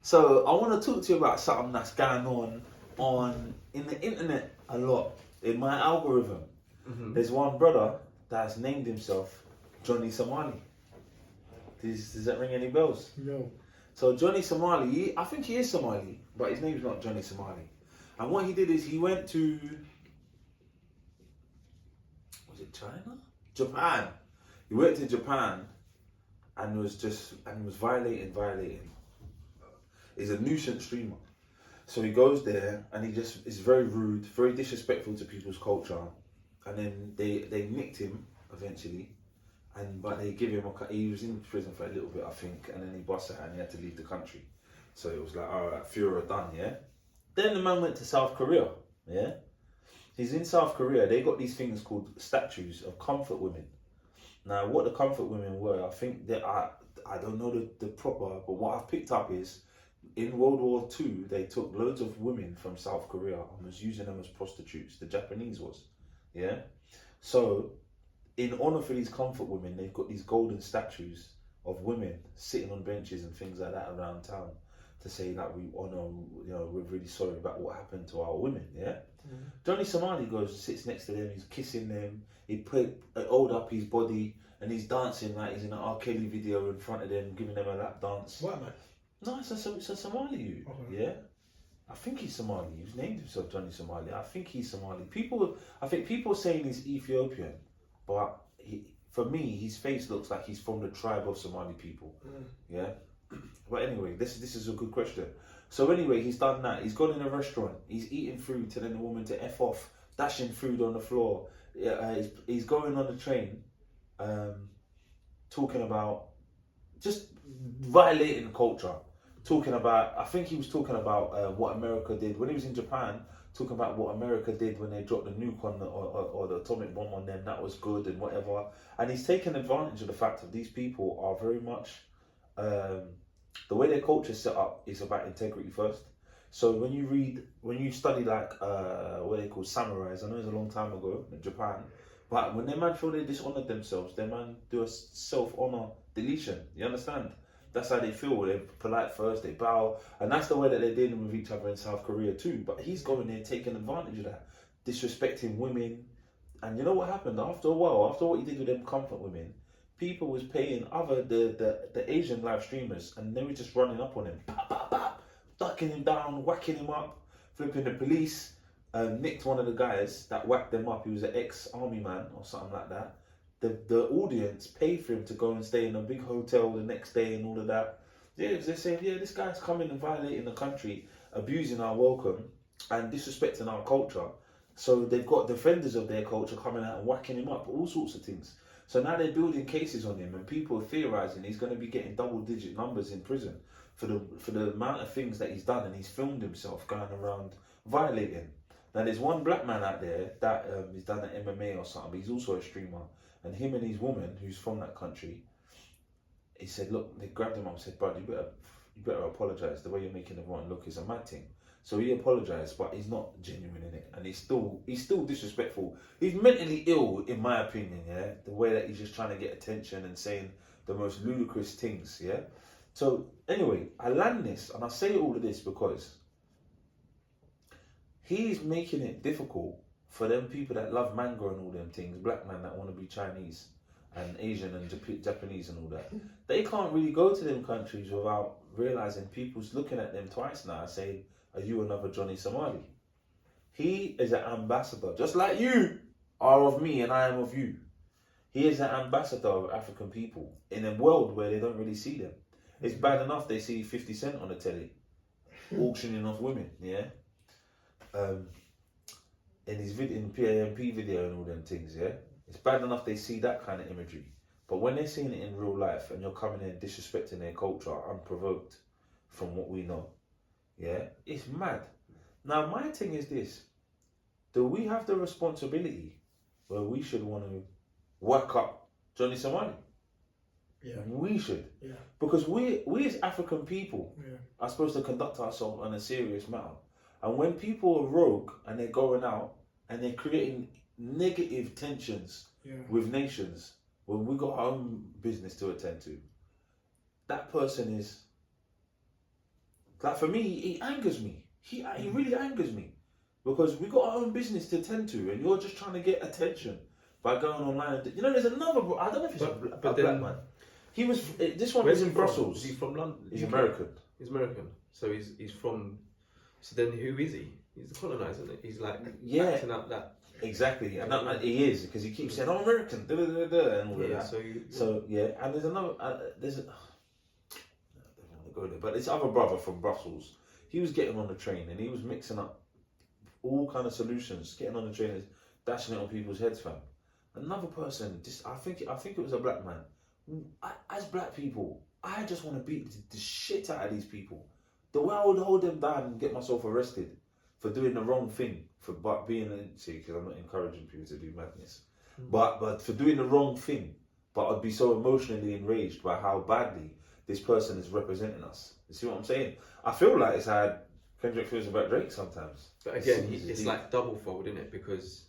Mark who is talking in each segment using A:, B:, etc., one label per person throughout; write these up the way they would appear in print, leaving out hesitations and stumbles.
A: So I want to talk to you about something that's going on in the internet a lot in my algorithm. There's one brother that's named himself Johnny Somali. Does that ring any bells?
B: No.
A: So Johnny Somali, I think he is Somali, but his name's not Johnny Somali. And what he did is he went to, was it China? Japan. He went to Japan and was violating. He's a nuisance streamer. So he goes there and he just is very rude, very disrespectful to people's culture. And then they nicked him eventually. But they give him he was in prison for a little bit, I think, and then he busted out and he had to leave the country. So it was like, all right, Führer done, yeah? Then the man went to South Korea, yeah? He's in South Korea. They got these things called statues of comfort women. Now, what the comfort women were, I think that I don't know the proper, but what I've picked up is in World War II, they took loads of women from South Korea and was using them as prostitutes. The Japanese was, yeah? So, in honor for these comfort women, they've got these golden statues of women sitting on benches and things like that around town to say that we honor, we're really sorry about what happened to our women, yeah? Johnny Somali goes, sits next to them, he's kissing them, he hold up his body and he's dancing like he's in an R. Kelly video in front of them, giving them a lap dance.
B: What, man?
A: No, it's a Somali youth, yeah? I think he's Somali. He's named himself Johnny Somali. I think he's Somali. I think people are saying he's Ethiopian, but for me, his face looks like he's from the tribe of Somali people. Yeah. But anyway, this is a good question. So anyway, he's done that. He's gone in a restaurant. He's eating food, telling the woman to F off, dashing food on the floor. He's going on the train, talking about just violating culture. I think he was talking about what America did when he was in Japan. Talking about what America did when they dropped the nuke on or the atomic bomb on them, that was good and whatever. And he's taken advantage of the fact that these people are very much, the way their culture is set up is about integrity first. So when you study like what they call samurais, I know it's a long time ago in Japan, but when their man feel they dishonored themselves, their man do a self-honor deletion. You understand? That's how they feel. They're polite first, they bow, and that's the way that they're dealing with each other in South Korea too. But he's going there taking advantage of that, disrespecting women. And you know what happened? After a while, after what he did with them comfort women, people was paying the Asian live streamers, and they were just running up on him, bap, bap, bap, ducking him down, whacking him up, flipping the police. Nicked one of the guys that whacked them up. He was an ex-army man or something like that. The audience paid for him to go and stay in a big hotel the next day and all of that. Yeah, because they're saying, yeah, this guy's coming and violating the country, abusing our welcome and disrespecting our culture. So they've got defenders of their culture coming out and whacking him up, all sorts of things. So now they're building cases on him and people are theorising he's going to be getting double-digit numbers in prison for the amount of things that he's done, and he's filmed himself going around violating. Now there's one black man out there that he's done an MMA or something, but he's also a streamer. And him and his woman, who's from that country, he said, look, they grabbed him up and said, bro, you better apologise. The way you're making everyone look is a mad thing. So he apologised, but he's not genuine in it. And he's still disrespectful. He's mentally ill, in my opinion, yeah? The way that he's just trying to get attention and saying the most ludicrous things, yeah? So anyway, I land this, and I say all of this because he's making it difficult for them people that love manga and all them things, black men that want to be Chinese and Asian and Japanese and all that. They can't really go to them countries without realising people's looking at them twice now saying, are you another Johnny Somali? He is an ambassador, just like you are of me and I am of you. He is an ambassador of African people in a world where they don't really see them. It's bad enough they see 50 Cent on the telly, auctioning off women, yeah? In his in PAMP video and all them things, yeah? It's bad enough they see that kind of imagery. But when they're seeing it in real life and you're coming in disrespecting their culture unprovoked from what we know, yeah? It's mad. Now, my thing is this. Do we have the responsibility where we should want to work up Johnny Somali?
B: Yeah.
A: We should.
B: Yeah.
A: Because we as African people are supposed to conduct ourselves on a serious matter. And when people are rogue and they're going out and they're creating negative tensions with nations, when we got our own business to attend to, that person is Like for me, he angers me. He really angers me because we got our own business to tend to, and you're just trying to get attention by going online. You know, there's another. I don't know if he's a black man. He was. This one was in Brussels.
B: Is he from London?
A: He's American.
B: He's American. So he's from. So then, who is he? He's the colonizer, isn't it? He's like acting out that.
A: Exactly, and he is because he keeps saying, "I'm American," and all of that. So yeah, and there's another. I don't want to go there, but this other brother from Brussels, he was getting on the train and he was mixing up all kind of solutions, getting on the train and dashing it on people's heads, fam. Another person, I think it was a black man. As black people, I just want to beat the shit out of these people. The way I would hold them down and get myself arrested for doing the wrong thing, for being because I'm not encouraging people to do madness, but for doing the wrong thing. But I'd be so emotionally enraged by how badly this person is representing us. You see what I'm saying? I feel like it's how Kendrick feels about Drake sometimes.
B: But again, it's like double fold, isn't it? Because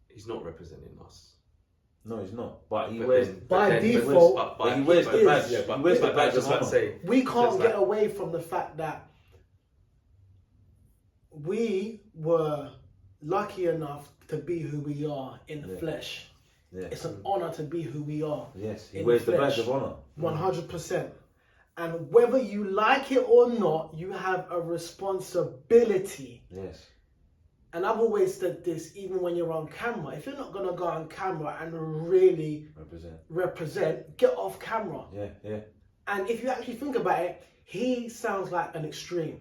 B: he's not representing us.
A: No, he's not. But he wears
C: by default.
A: He wears the badge. He wears the badge of honor.
C: We can't get away from the fact that we were lucky enough to be who we are in the flesh. Yeah. It's an honor to be who we are.
A: Yes, he wears the badge of honor.
C: 100%. And whether you like it or not, you have a responsibility.
A: Yes.
C: And I've always said this, even when you're on camera, if you're not going to go on camera and really represent, get off camera.
A: Yeah.
C: And if you actually think about it, he sounds like an extreme.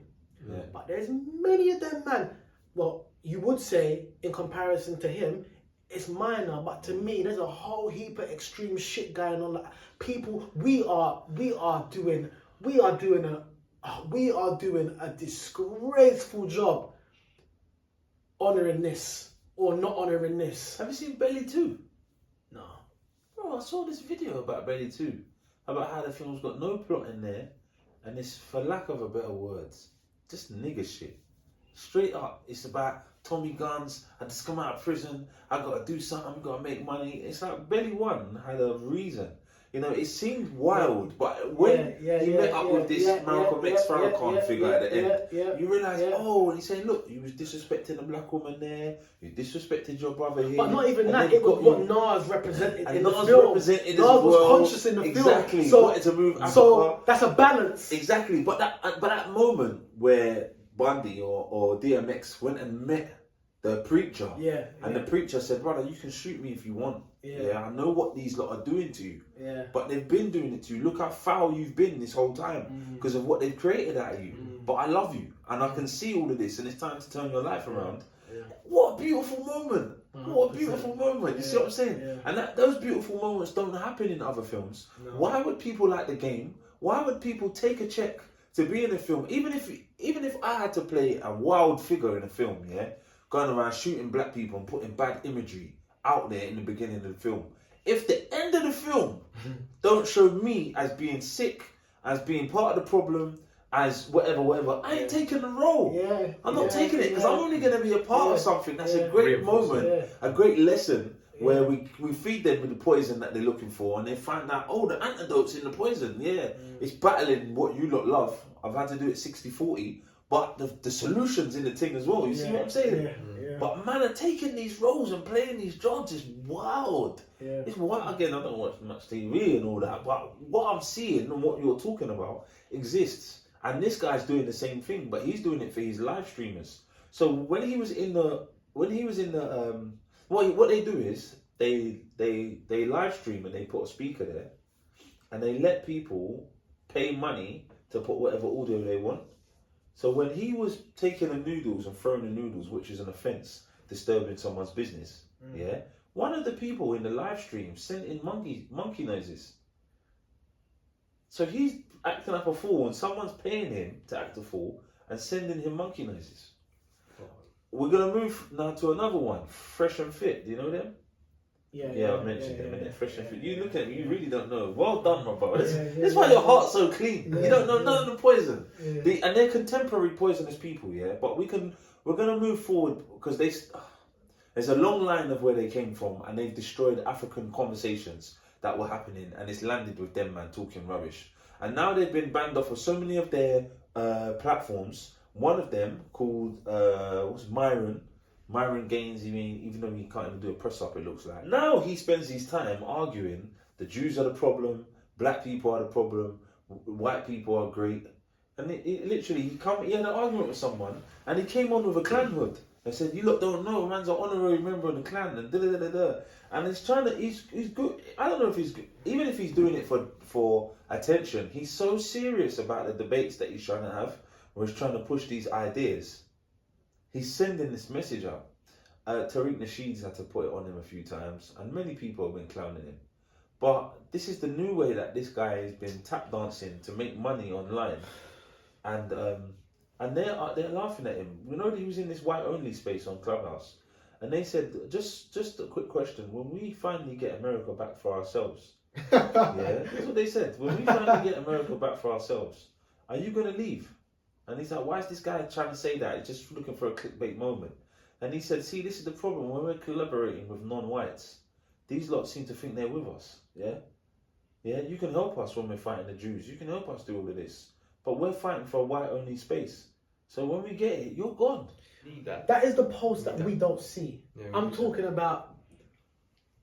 A: Yeah.
C: But there's many of them, man. Well, you would say, in comparison to him, it's minor, but to me, there's a whole heap of extreme shit going on. Like, people, we are doing a disgraceful job honouring this or not honouring this.
A: Have you seen Belly 2?
C: No.
A: Bro, I saw this video about Belly 2, about how the film's got no plot in there, and it's, for lack of a better words, just nigger shit. Straight up, it's about Tommy guns. I just come out of prison. I gotta do something. Gotta make money. It's like Belly 1 had a reason. You know, it seemed wild, but when he met up with this Malcolm X Farrakhan figure at the end, you realise, oh, and he's saying, look, you was disrespecting a black woman there. You disrespected your brother here.
C: But not even that. It was what Nas represented in the film.
A: Nas
C: was conscious in the film.
A: Exactly. So wanted to move Africa.
C: So that's a balance.
A: Exactly. But that moment where Bundy or DMX went and met the preacher, and the preacher said, brother, you can shoot me if you want. I know what these lot are doing to you. But they've been doing it to you. Look how foul you've been this whole time because of what they've created out of you. But I love you and I can see all of this and it's time to turn your life around. What a beautiful moment. What a beautiful moment. You see what I'm saying? And those beautiful moments don't happen in other films. No. Why would people like The Game? Why would people take a check to be in a film? Even if I had to play a wild figure in a film, going around shooting black people and putting bad imagery out there in the beginning of the film. If the end of the film don't show me as being sick, as being part of the problem, as whatever, I ain't taking the role. I'm not taking it because I'm only going to be a part of something that's a great moment, a great lesson where we feed them with the poison that they're looking for and they find out, oh, the antidote's in the poison. It's battling what you lot love. I've had to do it 60-40. But the solution's in the thing as well. You see what I'm saying? But man, are taking these roles and playing these jobs is wild. It's wild. Again, I don't watch much TV and all that, but what I'm seeing and what you're talking about exists. And this guy's doing the same thing, but he's doing it for his live streamers. So what they do is they live stream and they put a speaker there, and they let people pay money to put whatever audio they want. So when he was taking the noodles and throwing the noodles, which is an offence, disturbing someone's business, one of the people in the live stream sent in monkey noises. So he's acting like a fool and someone's paying him to act a fool and sending him monkey noises. We're going to move now to another one, Fresh and Fit. Do you know them? I mentioned them, innit? Fresh and Fit. You look at me, you really don't know. Well done, my brother. This is why your heart's so clean. You don't know none of the poison. And they're contemporary poisonous people, but we're going to move forward because there's a long line of where they came from and they've destroyed African conversations that were happening and it's landed with them, man, talking rubbish. And now they've been banned off of so many of their platforms. One of them called what's Myron Gaines. Even though he can't even do a press up, it looks like now he spends his time arguing the Jews are the problem, black people are the problem, white people are great, and it literally he had an argument with someone, and he came on with a clan hood and said, "You lot don't know, man's an honorary member of the clan," and da da da da. And he's good. I don't know if he's good. Even if he's doing it for attention, he's so serious about the debates that he's trying to have, where he's trying to push these ideas. He's sending this message out. Tariq Nasheed's had to put it on him a few times, and many people have been clowning him. But this is the new way that this guy has been tap dancing to make money online, and they're laughing at him. You know, he was in this white only space on Clubhouse, and they said, just a quick question: when we finally get America back for ourselves, yeah, that's what they said. When we finally get America back for ourselves, are you gonna leave? And he's like, why is this guy trying to say that? He's just looking for a clickbait moment. And he said, see, this is the problem when we're collaborating with non-whites. These lot seem to think they're with us. Yeah, you can help us when we're fighting the Jews. You can help us do all of this, but we're fighting for a white-only space. So when we get it, you're gone.
C: That is the post that we don't see.
B: Yeah,
C: I'm talking about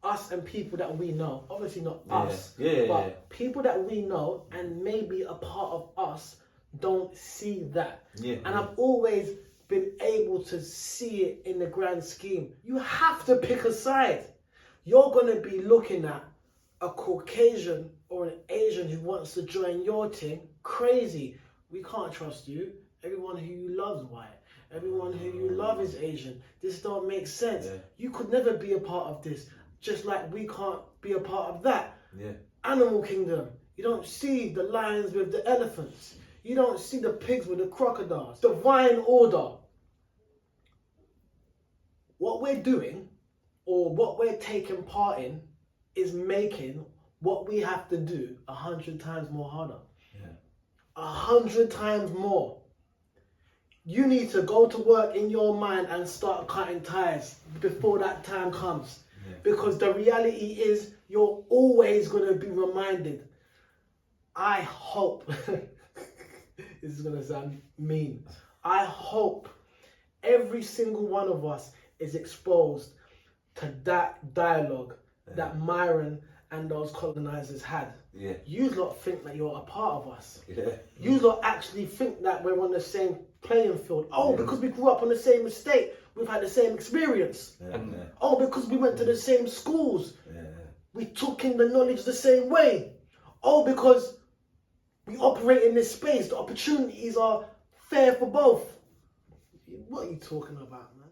C: us and people that we know. Obviously not us,
A: Yeah.
C: but people that we know and maybe a part of us don't see that.
A: Yeah.
C: And I've always been able to see it in the grand scheme. You have to pick a side. You're going to be looking at a Caucasian or an Asian who wants to join your team. Crazy. We can't trust you. Everyone who you love is white. Everyone who you love is Asian. This don't make sense.
A: Yeah.
C: You could never be a part of this. Just like we can't be a part of that.
A: Yeah.
C: Animal Kingdom. You don't see the lions with the elephants. You don't see the pigs with the crocodiles. Divine order. What we're doing, or what we're taking part in, is making what we have to do 100 times more harder.
A: Yeah.
C: 100 times more. You need to go to work in your mind and start cutting ties before that time comes.
A: Yeah.
C: Because the reality is, you're always going to be reminded. I hope, this is going to sound mean, I hope every single one of us is exposed to that dialogue that Myron and those colonizers had.
A: Yeah.
C: You lot think that you're a part of us.
A: Yeah.
C: You lot actually think that we're on the same playing field. Oh, because we grew up on the same estate, we've had the same experience.
A: Yeah.
C: Oh, because we went to the same schools,
A: Yeah.
C: we took in the knowledge the same way. Oh, because we operate in this space, the opportunities are fair for both. What are you talking about, man?